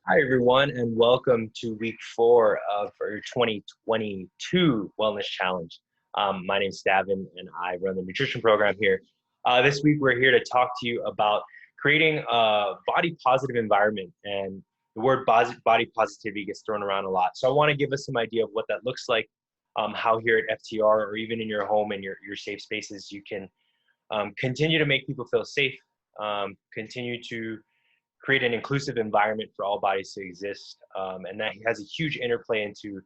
Hi, everyone, and welcome to week 4 of our 2022 Wellness Challenge. My name is Davin, and I run the nutrition program here. This week, we're here to talk to you about creating a body positive environment. And the word body positivity gets thrown around a lot. So I want to give us some idea of what that looks like, how here at FTR or even in your home and your safe spaces, you can continue to make people feel safe, continue to create an inclusive environment for all bodies to exist. And that has a huge interplay into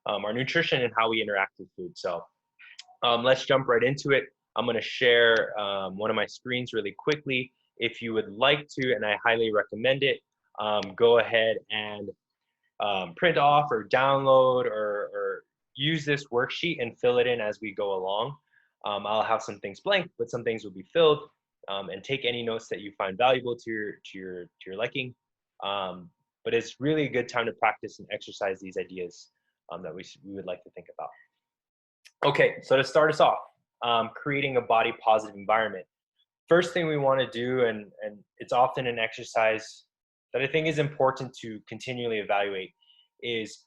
our nutrition and how we interact with food. So let's jump right into it. I'm going to share one of my screens really quickly. If you would like to, and I highly recommend it, go ahead and print off or download or use this worksheet and fill it in as we go along. I'll have some things blank, but some things will be filled. And take any notes that you find valuable to your liking. But it's really a good time to practice and exercise these ideas that we would like to think about. Okay, so to start us off, creating a body positive environment. First thing we want to do, and it's often an exercise that I think is important to continually evaluate, is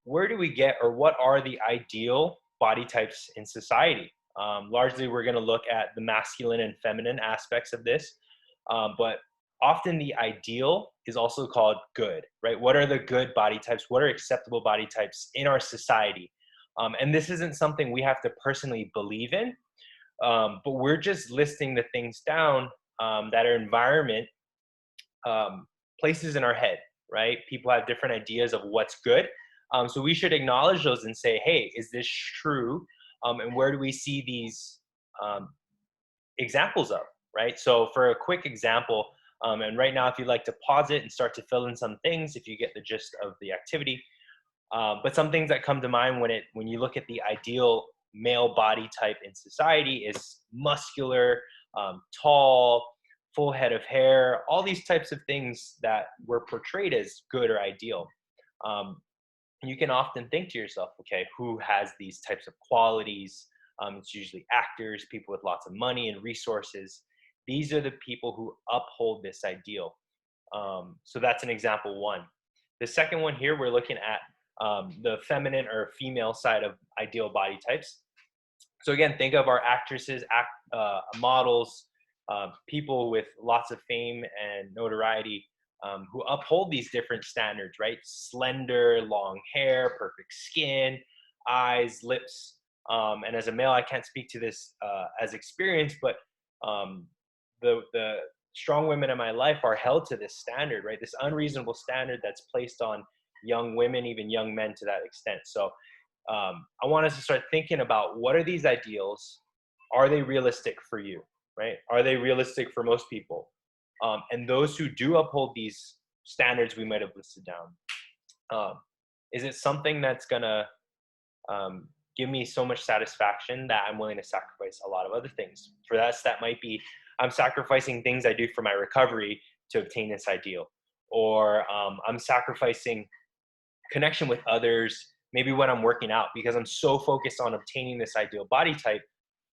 where do we get, or what are the ideal body types in society? Largely, we're going to look at the masculine and feminine aspects of this, but often the ideal is also called good, right? What are the good body types? What are acceptable body types in our society? And this isn't something we have to personally believe in, but we're just listing the things down that our environment places in our head, right? People have different ideas of what's good. So we should acknowledge those and say, hey, is this true? And where do we see these examples of, right? So for a quick example, and right now, if you'd like to pause it and start to fill in some things, if you get the gist of the activity, but some things that come to mind when you look at the ideal male body type in society is muscular, tall, full head of hair, all these types of things that were portrayed as good or ideal. You can often think to yourself, okay, who has these types of qualities? It's usually actors, people with lots of money and resources. These are the people who uphold this ideal. So that's an example one. The second one here, we're looking at the feminine or female side of ideal body types. So again, think of our actresses, models, people with lots of fame and notoriety, who uphold these different standards, right? Slender, long hair, perfect skin, eyes, lips. And as a male, I can't speak to this as experience, but the strong women in my life are held to this standard, right? This unreasonable standard that's placed on young women, even young men to that extent. So I want us to start thinking about, what are these ideals? Are they realistic for you, right? Are they realistic for most people? And those who do uphold these standards we might have listed down, is it something that's gonna give me so much satisfaction that I'm willing to sacrifice a lot of other things? For us, that might be, I'm sacrificing things I do for my recovery to obtain this ideal, or I'm sacrificing connection with others, maybe when I'm working out, because I'm so focused on obtaining this ideal body type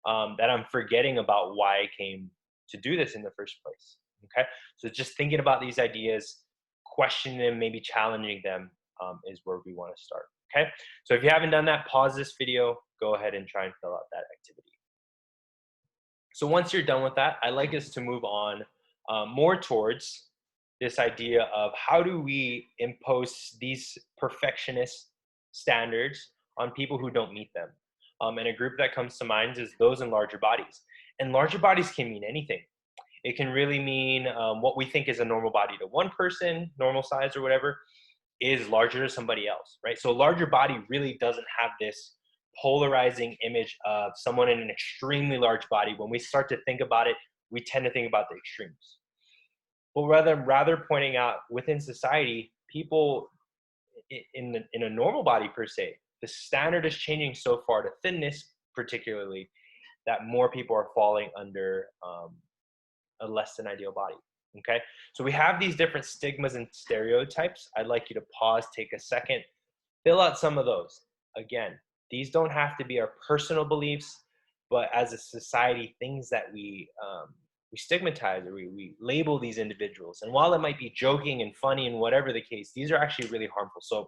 that I'm forgetting about why I came to do this in the first place. Okay, so just thinking about these ideas, questioning them, maybe challenging them, is where we want to start. Okay, so if you haven't done that, pause this video, go ahead and try and fill out that activity. So once you're done with that, I'd like us to move on more towards this idea of, how do we impose these perfectionist standards on people who don't meet them? And a group that comes to mind is those in larger bodies. And larger bodies can mean anything. It can really mean what we think is a normal body to one person, normal size or whatever, is larger to somebody else, right? So a larger body really doesn't have this polarizing image of someone in an extremely large body. When we start to think about it, we tend to think about the extremes. But rather pointing out, within society, people in a normal body per se, the standard is changing so far to thinness, particularly, that more people are falling under a less than ideal body. Okay, so we have these different stigmas and stereotypes. I'd like you to pause, take a second, fill out some of those. Again, these don't have to be our personal beliefs, but as a society, things that we we stigmatize or we label these individuals. And while it might be joking and funny and whatever the case, these are actually really harmful. So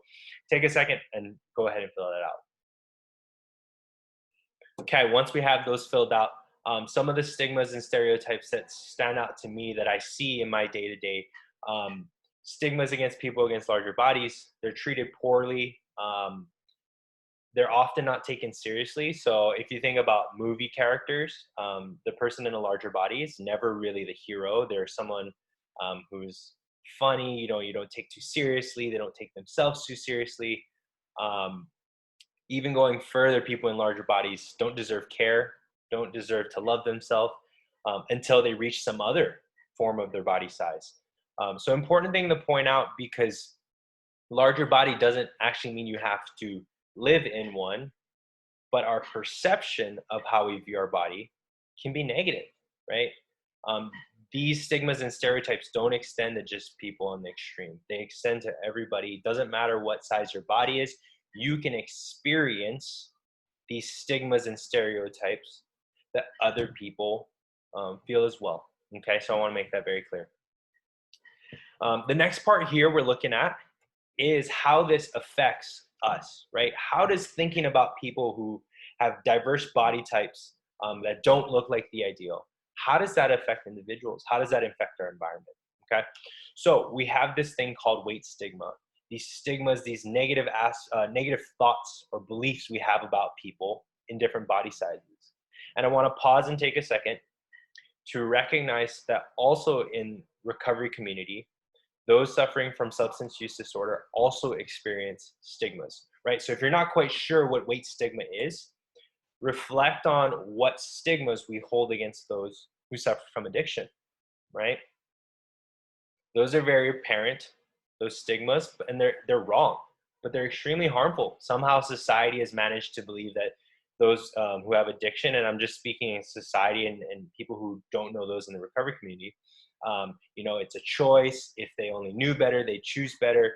take a second and go ahead and fill that out. Okay, once we have those filled out, some of the stigmas and stereotypes that stand out to me that I see in my day-to-day, stigmas against people against larger bodies. They're treated poorly. They're often not taken seriously. So if you think about movie characters, the person in a larger body is never really the hero. They're someone who's funny, you don't take too seriously. They don't take themselves too seriously. Even going further, people in larger bodies don't deserve care, don't deserve to love themselves until they reach some other form of their body size. So important thing to point out, because larger body doesn't actually mean you have to live in one, but our perception of how we view our body can be negative, right? These stigmas and stereotypes don't extend to just people on the extreme. They extend to everybody. It doesn't matter what size your body is. You can experience these stigmas and stereotypes that other people feel as well. Okay, so I want to make that very clear. The next part here we're looking at is how this affects us, right? How does thinking about people who have diverse body types that don't look like the ideal, how does that affect individuals? How does that affect our environment? Okay, so we have this thing called weight stigma. These stigmas, these negative thoughts or beliefs we have about people in different body sizes. And I want to pause and take a second to recognize that also in recovery community, those suffering from substance use disorder also experience stigmas, right? So if you're not quite sure what weight stigma is, reflect on what stigmas we hold against those who suffer from addiction, right? Those are very apparent, those stigmas, and they're wrong, but they're extremely harmful. Somehow society has managed to believe that those who have addiction, and I'm just speaking in society and people who don't know those in the recovery community, it's a choice. If they only knew better, they choose better.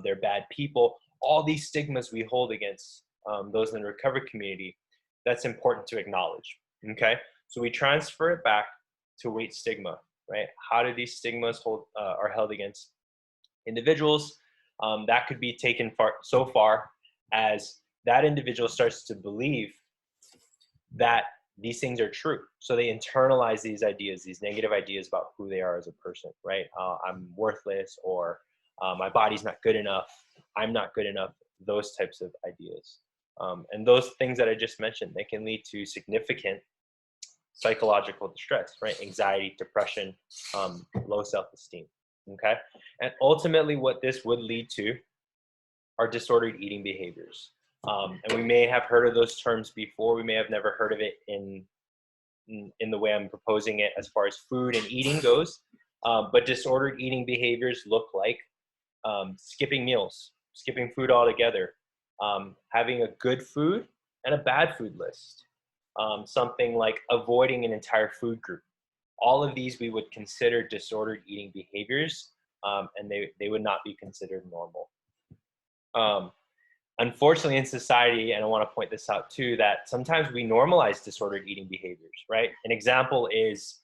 They're bad people. All these stigmas we hold against those in the recovery community, that's important to acknowledge, okay? So we transfer it back to weight stigma, right? How do these stigmas are held against individuals? That could be taken so far as that individual starts to believe that these things are true. So they internalize these ideas, these negative ideas about who they are as a person, right? I'm worthless, or my body's not good enough, I'm not good enough, those types of ideas. And those things that I just mentioned, they can lead to significant psychological distress, right? Anxiety, depression, low self-esteem, okay? And ultimately what this would lead to are disordered eating behaviors. And we may have heard of those terms before. We may have never heard of it in the way I'm proposing it as far as food and eating goes. But disordered eating behaviors look like skipping meals, skipping food altogether, having a good food and a bad food list, something like avoiding an entire food group. All of these we would consider disordered eating behaviors, and they would not be considered normal. Unfortunately, in society, and I want to point this out too, that sometimes we normalize disordered eating behaviors, right? An example is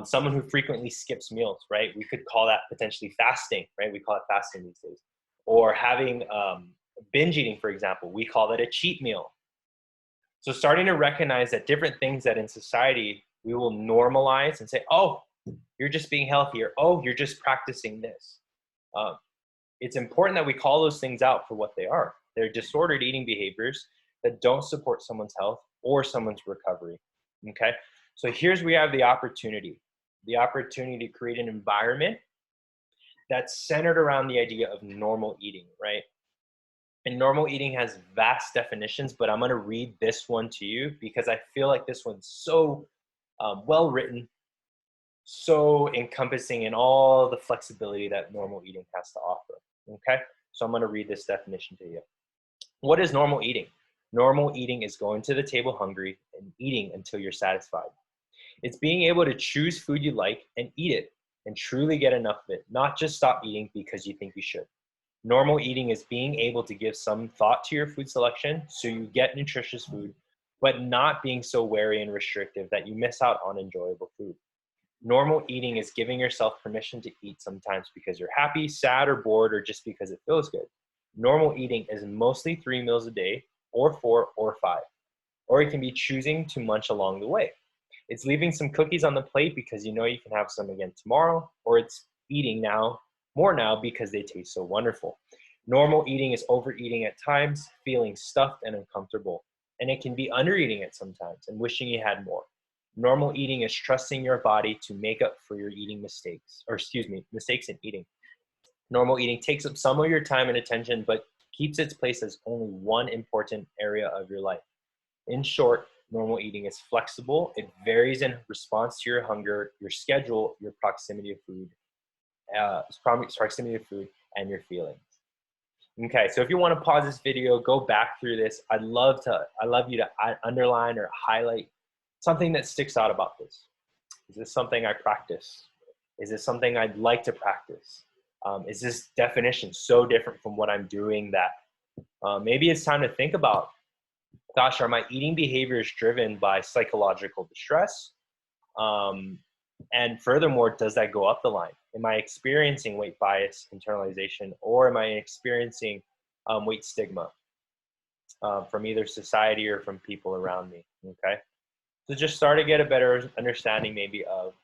someone who frequently skips meals, right? We could call that potentially fasting, right? We call it fasting these days. Or having binge eating, for example, we call that a cheat meal. So starting to recognize that different things that in society we will normalize and say, oh, you're just being healthier. Oh, you're just practicing this. It's important that we call those things out for what they are. They're disordered eating behaviors that don't support someone's health or someone's recovery, okay? So here's where we have the opportunity to create an environment that's centered around the idea of normal eating, right? And normal eating has vast definitions, but I'm gonna read this one to you because I feel like this one's so well written, so encompassing in all the flexibility that normal eating has to offer, okay? So I'm gonna read this definition to you. What is normal eating? Normal eating is going to the table hungry and eating until you're satisfied. It's being able to choose food you like and eat it and truly get enough of it, not just stop eating because you think you should. Normal eating is being able to give some thought to your food selection so you get nutritious food, but not being so wary and restrictive that you miss out on enjoyable food. Normal eating is giving yourself permission to eat sometimes because you're happy, sad, or bored, or just because it feels good. Normal eating is mostly 3 meals a day, or 4, or 5. Or it can be choosing to munch along the way. It's leaving some cookies on the plate because you know you can have some again tomorrow, or it's eating more now because they taste so wonderful. Normal eating is overeating at times, feeling stuffed and uncomfortable. And it can be undereating at sometimes and wishing you had more. Normal eating is trusting your body to make up for your eating mistakes, or mistakes in eating. Normal eating takes up some of your time and attention, but keeps its place as only one important area of your life. In short, normal eating is flexible. It varies in response to your hunger, your schedule, your proximity of food, and your feelings. Okay, so if you want to pause this video, go back through this. I'd love you to underline or highlight something that sticks out about this. Is this something I practice? Is this something I'd like to practice? Is this definition so different from what I'm doing that maybe it's time to think about, gosh, are my eating behaviors driven by psychological distress? And furthermore, does that go up the line? Am I experiencing weight bias, internalization, or am I experiencing weight stigma from either society or from people around me? Okay, so just start to get a better understanding maybe of,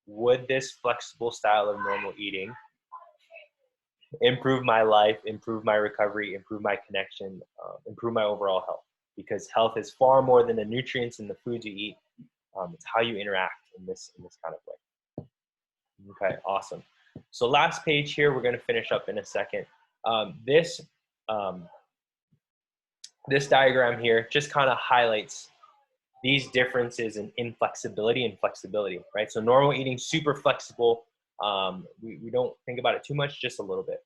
would this flexible style of normal eating improve my life, improve my recovery, improve my connection, improve my overall health? Because health is far more than the nutrients and the foods you eat. It's how you interact in this kind of way. Okay, awesome. So last page here, we're going to finish up in a second. This diagram here just kind of highlights these differences in inflexibility and flexibility, right? So normal eating, super flexible. We don't think about it too much, just a little bit.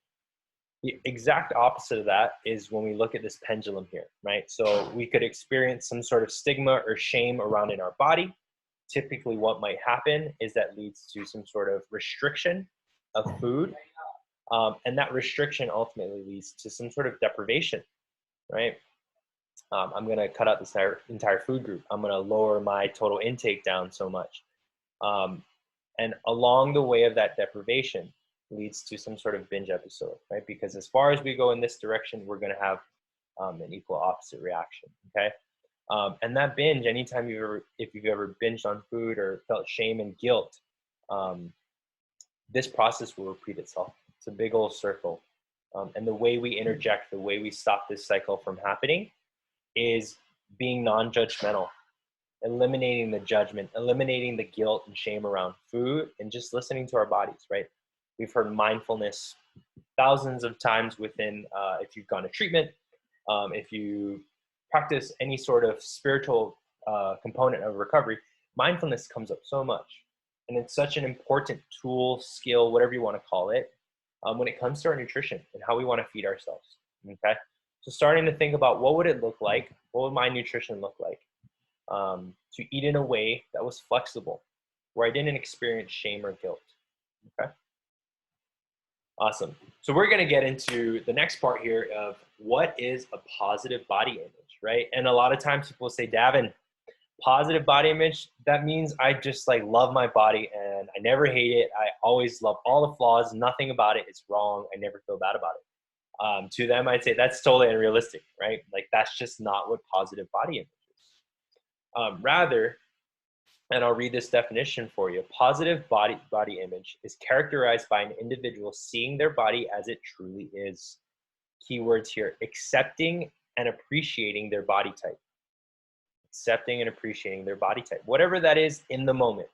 The exact opposite of that is when we look at this pendulum here, right? So we could experience some sort of stigma or shame around in our body. Typically what might happen is that leads to some sort of restriction of food. And that restriction ultimately leads to some sort of deprivation, right? I'm going to cut out this entire food group. I'm going to lower my total intake down so much. And along the way of that deprivation leads to some sort of binge episode, right? Because as far as we go in this direction, we're going to have an equal opposite reaction, okay? And that binge, anytime if you've ever binged on food or felt shame and guilt, this process will repeat itself. It's a big old circle. And the way we interject, the way we stop this cycle from happening is being non-judgmental, eliminating the judgment, eliminating the guilt and shame around food, and just listening to our bodies, right? We've heard mindfulness thousands of times within, if you've gone to treatment, if you practice any sort of spiritual component of recovery, mindfulness comes up so much. And it's such an important tool, skill, whatever you want to call it, when it comes to our nutrition and how we want to feed ourselves, okay? So starting to think about, what would it look like? What would my nutrition look like? To eat in a way that was flexible, where I didn't experience shame or guilt, okay? Awesome. So we're going to get into the next part here of what is a positive body image, right? And a lot of times people say, Davin, positive body image, that means I just like love my body and I never hate it. I always love all the flaws. Nothing about it is wrong. I never feel bad about it. To them, I'd say that's totally unrealistic, right? Like that's just not what positive body image is. Rather, and I'll read this definition for you. Positive body image is characterized by an individual seeing their body as it truly is. Keywords here: accepting and appreciating their body type. Accepting and appreciating their body type, whatever that is in the moment.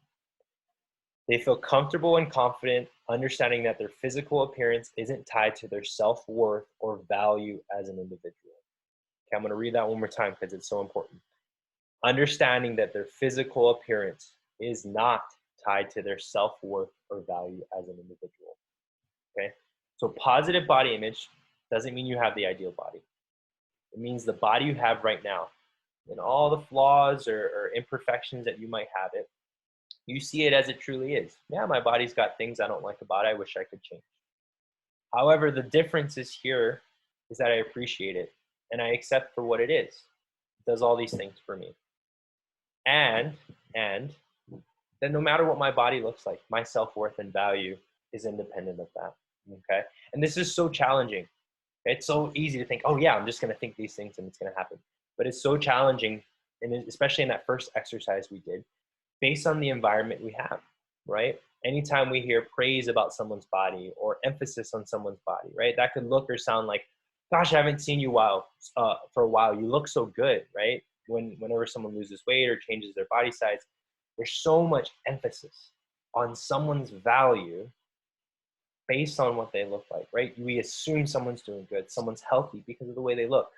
They feel comfortable and confident, understanding that their physical appearance isn't tied to their self-worth or value as an individual. Okay, I'm going to read that one more time because it's so important. Understanding that their physical appearance is not tied to their self-worth or value as an individual. Okay, so positive body image doesn't mean you have the ideal body. It means the body you have right now, and all the flaws or imperfections that you might have it, you see it as it truly is. Yeah, my body's got things I don't like about it. I wish I could change. However, the difference is here is that I appreciate it and I accept for what it is. It does all these things for me. And then no matter what my body looks like, my self-worth and value is independent of that. Okay. And this is so challenging. It's so easy to think, oh yeah, I'm just going to think these things and it's going to happen. But it's so challenging, and especially in that first exercise we did, based on the environment we have, right? Anytime we hear praise about someone's body or emphasis on someone's body, right? That could look or sound like, gosh, I haven't seen you for a while. You look so good, right? Whenever someone loses weight or changes their body size, there's so much emphasis on someone's value based on what they look like, right? We assume someone's doing good, someone's healthy because of the way they look.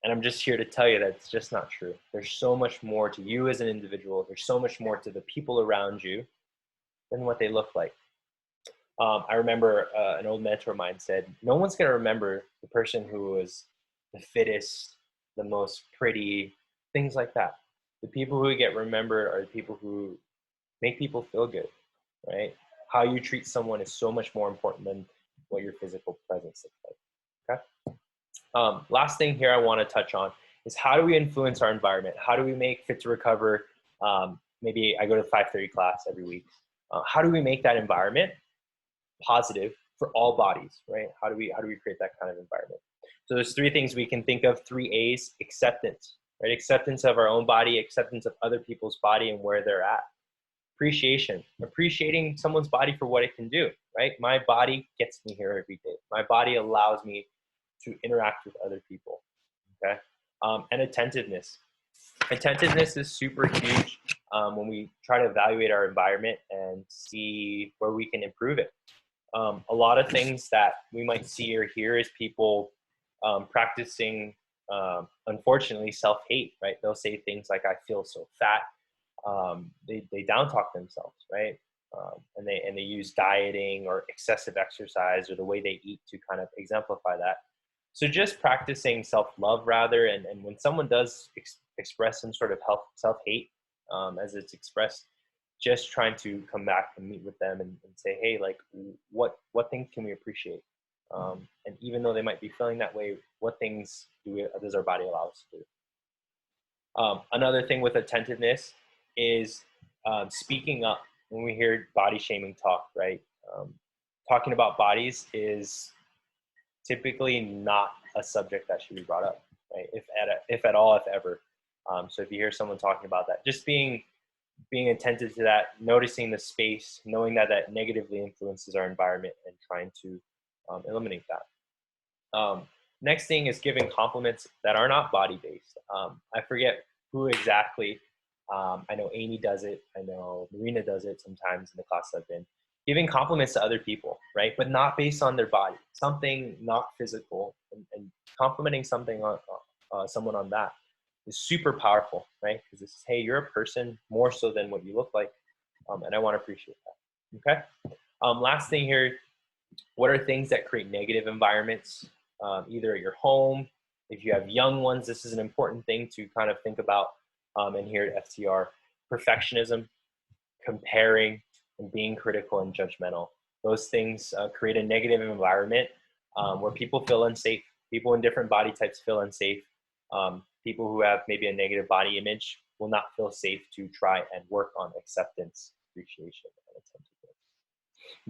And I'm just here to tell you that it's just not true. There's so much more to you as an individual. There's so much more to the people around you than what they look like. I remember an old mentor of mine said, no one's going to remember the person who was the fittest, the most pretty, things like that. The people who get remembered are the people who make people feel good, right? How you treat someone is so much more important than what your physical presence looks like, okay? Last thing here I want to touch on is how do we influence our environment? How do we make Fit to Recover? Maybe I go to the 5:30 class every week. How do we make that environment positive for all bodies, right? How do we create that kind of environment? So there's three things we can think of, 3 A's: acceptance, right? Acceptance of our own body, acceptance of other people's body and where they're at. Appreciation, appreciating someone's body for what it can do, right? My body gets me here every day. My body allows me to interact with other people, okay? And attentiveness. Attentiveness is super huge when we try to evaluate our environment and see where we can improve it. A lot of things that we might see or hear is people practicing, unfortunately, self-hate, right? They'll say things like, I feel so fat. They down talk themselves, right? And they use dieting or excessive exercise or the way they eat to kind of exemplify that. So just practicing self-love rather, and when someone does express some sort of self-hate, as it's expressed, just trying to come back and meet with them and say, hey, like, what things can we appreciate? And even though they might be feeling that way, what things does our body allow us to do? Another thing with attentiveness is speaking up when we hear body shaming talk, right? Talking about bodies is typically not a subject that should be brought up, right? If at all, if ever. So if you hear someone talking about that, just being attentive to that, noticing the space, knowing that that negatively influences our environment and trying to eliminate that. Next thing is giving compliments that are not body-based. I forget who exactly. I know Amy does it. I know Marina does it sometimes in the class I've been. Giving compliments to other people, right? But not based on their body. Something not physical, and complimenting something on someone on that is super powerful, right? Because it's, hey, you're a person more so than what you look like, and I want to appreciate that. Okay. Last thing here, what are things that create negative environments, either at your home? If you have young ones, this is an important thing to kind of think about. And here at FTR, perfectionism, comparing, and being critical and judgmental. Those things create a negative environment where people feel unsafe. People in different body types feel unsafe. People who have maybe a negative body image will not feel safe to try and work on acceptance, appreciation, and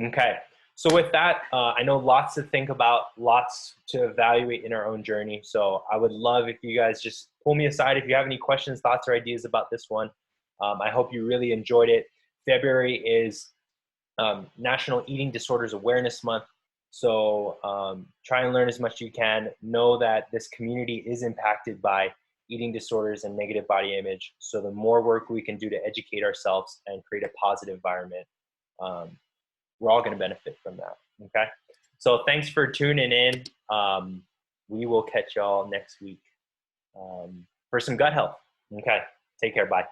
attentiveness. Okay, so with that, I know lots to think about, lots to evaluate in our own journey. So I would love if you guys just pull me aside if you have any questions, thoughts, or ideas about this one. I hope you really enjoyed it. February is National Eating Disorders Awareness Month. So try and learn as much as you can. Know that this community is impacted by eating disorders and negative body image. So the more work we can do to educate ourselves and create a positive environment, we're all going to benefit from that. Okay. So thanks for tuning in. We will catch y'all next week for some gut health. Okay. Take care. Bye.